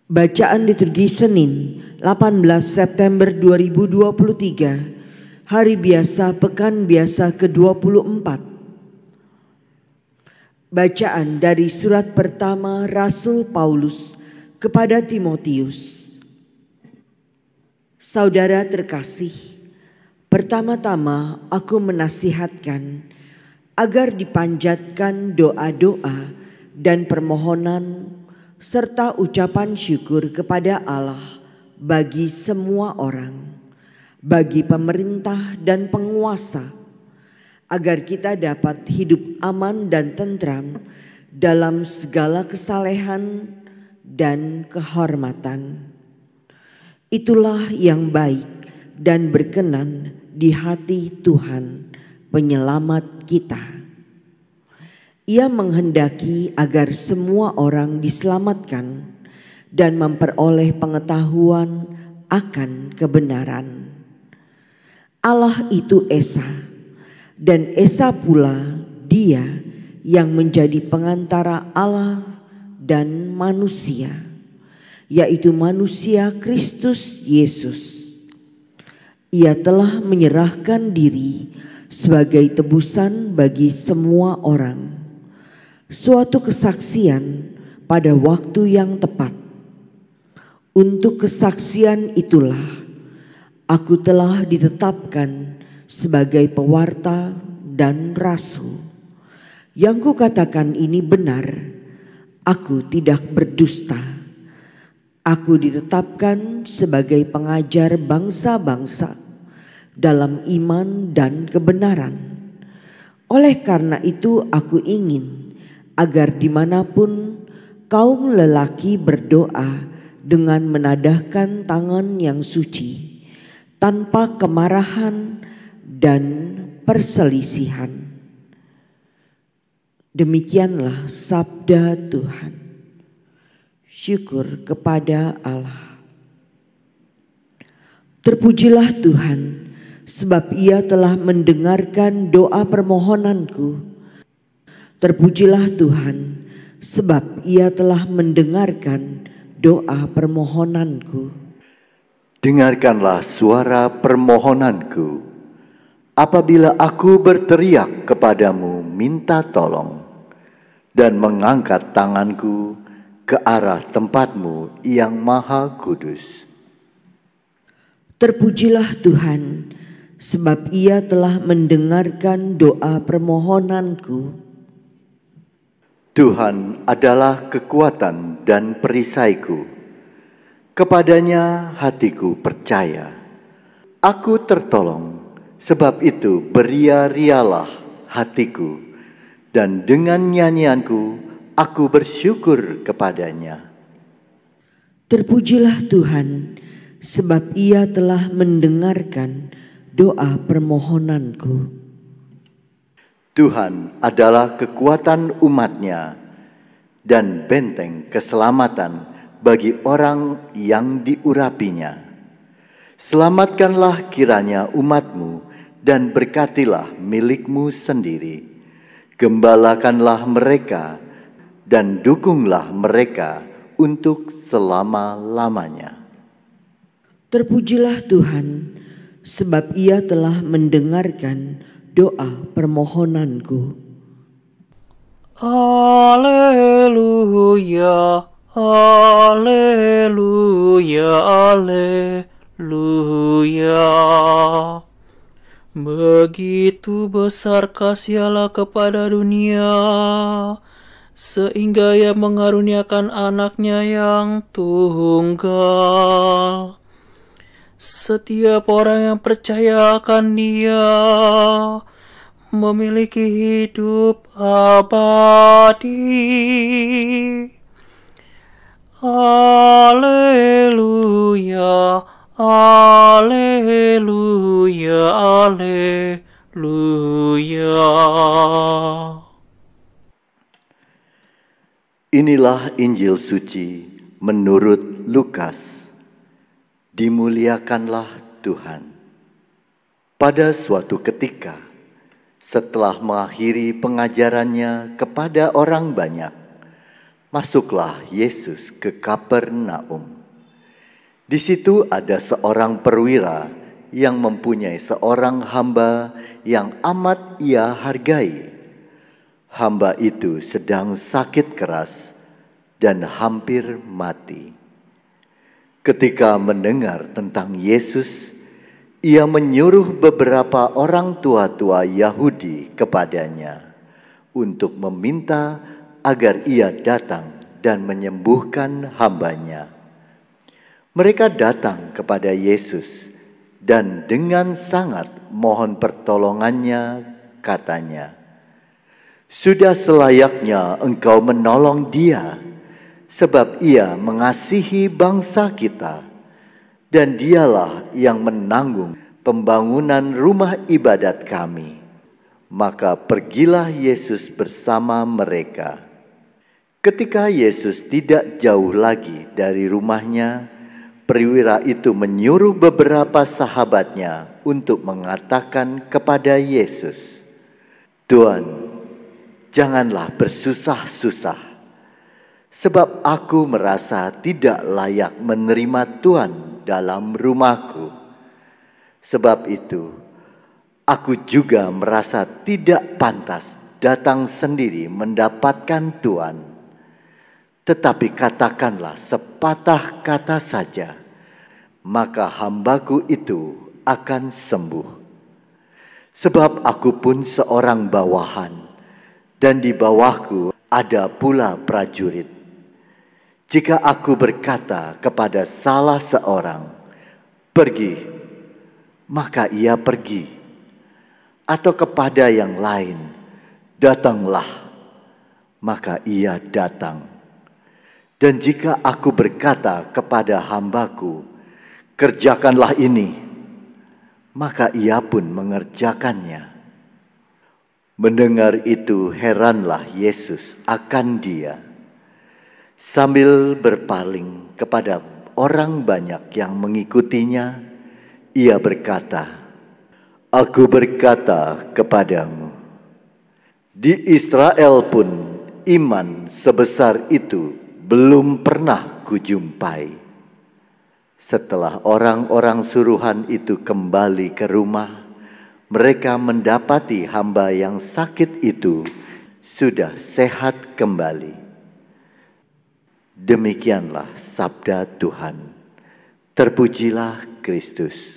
Bacaan liturgi Senin 18 September 2023, Hari Biasa Pekan Biasa ke-24. Bacaan dari surat pertama Rasul Paulus kepada Timotius. Saudara terkasih, pertama-tama aku menasihatkan agar dipanjatkan doa-doa dan permohonan serta ucapan syukur kepada Allah bagi semua orang, bagi pemerintah dan penguasa, agar kita dapat hidup aman dan tentram dalam segala kesalehan dan kehormatan. Itulah yang baik dan berkenan di hati Tuhan, penyelamat kita. Ia menghendaki agar semua orang diselamatkan dan memperoleh pengetahuan akan kebenaran. Allah itu Esa, dan Esa pula Dia yang menjadi pengantara Allah dan manusia, yaitu manusia Kristus Yesus. Ia telah menyerahkan diri sebagai tebusan bagi semua orang, suatu kesaksian pada waktu yang tepat. Untuk kesaksian itulah aku telah ditetapkan sebagai pewarta dan rasul. Yang kukatakan ini benar, aku tidak berdusta. Aku ditetapkan sebagai pengajar bangsa-bangsa dalam iman dan kebenaran. Oleh karena itu aku ingin agar dimanapun kaum lelaki berdoa dengan menadahkan tangan yang suci, tanpa kemarahan dan perselisihan. Demikianlah sabda Tuhan. Syukur kepada Allah. Terpujilah Tuhan, sebab Ia telah mendengarkan doa permohonanku. Terpujilah Tuhan, sebab Ia telah mendengarkan doa permohonanku. Dengarkanlah suara permohonanku. Apabila aku berteriak kepadamu minta tolong dan mengangkat tanganku ke arah tempatmu yang maha kudus. Terpujilah Tuhan, sebab Ia telah mendengarkan doa permohonanku. Tuhan adalah kekuatan dan perisaiku. Kepadanya hatiku percaya. Aku tertolong, sebab itu beria-rialah hatiku, dan dengan nyanyianku aku bersyukur kepadanya. Terpujilah Tuhan, sebab Ia telah mendengarkan doa permohonanku. Tuhan adalah kekuatan umat-Nya dan benteng keselamatan bagi orang yang diurapinya. Selamatkanlah kiranya umat-Mu dan berkatilah milik-Mu sendiri. Gembalakanlah mereka dan dukunglah mereka untuk selama-lamanya. Terpujilah Tuhan, sebab Ia telah mendengarkan doa permohonanku. Haleluya, haleluya, haleluya. Begitu besar kasih Allah kepada dunia, sehingga Ia mengaruniakan anaknya yang tunggal. Setiap orang yang percaya akan Dia memiliki hidup abadi. Haleluya, haleluya, haleluya. Inilah Injil suci menurut Lukas. Dimuliakanlah Tuhan. Pada suatu ketika, setelah mengakhiri pengajarannya kepada orang banyak, Masuklah Yesus ke Kapernaum. Di situ ada seorang perwira yang mempunyai seorang hamba yang amat ia hargai. Hamba itu sedang sakit keras dan hampir mati. Ketika mendengar tentang Yesus, ia menyuruh beberapa orang tua-tua Yahudi kepadanya untuk meminta agar ia datang dan menyembuhkan hambanya. Mereka datang kepada Yesus dan dengan sangat mohon pertolongannya, katanya, "Sudah selayaknya engkau menolong dia, sebab ia mengasihi bangsa kita, dan dialah yang menanggung pembangunan rumah ibadat kami." Maka pergilah Yesus bersama mereka. Ketika Yesus tidak jauh lagi dari rumahnya, perwira itu menyuruh beberapa sahabatnya untuk mengatakan kepada Yesus, "Tuan, janganlah bersusah-susah, sebab aku merasa tidak layak menerima Tuhan dalam rumahku. Sebab itu, aku juga merasa tidak pantas datang sendiri mendapatkan Tuhan. Tetapi katakanlah sepatah kata saja, maka hambaku itu akan sembuh. Sebab aku pun seorang bawahan, dan di bawahku ada pula prajurit. Jika aku berkata kepada salah seorang, 'Pergi,' maka ia pergi. Atau kepada yang lain, 'Datanglah,' maka ia datang. Dan jika aku berkata kepada hambaku, 'Kerjakanlah ini,' maka ia pun mengerjakannya." Mendengar itu heranlah Yesus akan dia. Sambil berpaling kepada orang banyak yang mengikutinya, ia berkata, "Aku berkata kepadamu, di Israel pun iman sebesar itu belum pernah kujumpai." Setelah orang-orang suruhan itu kembali ke rumah, mereka mendapati hamba yang sakit itu sudah sehat kembali. Demikianlah sabda Tuhan. Terpujilah Kristus.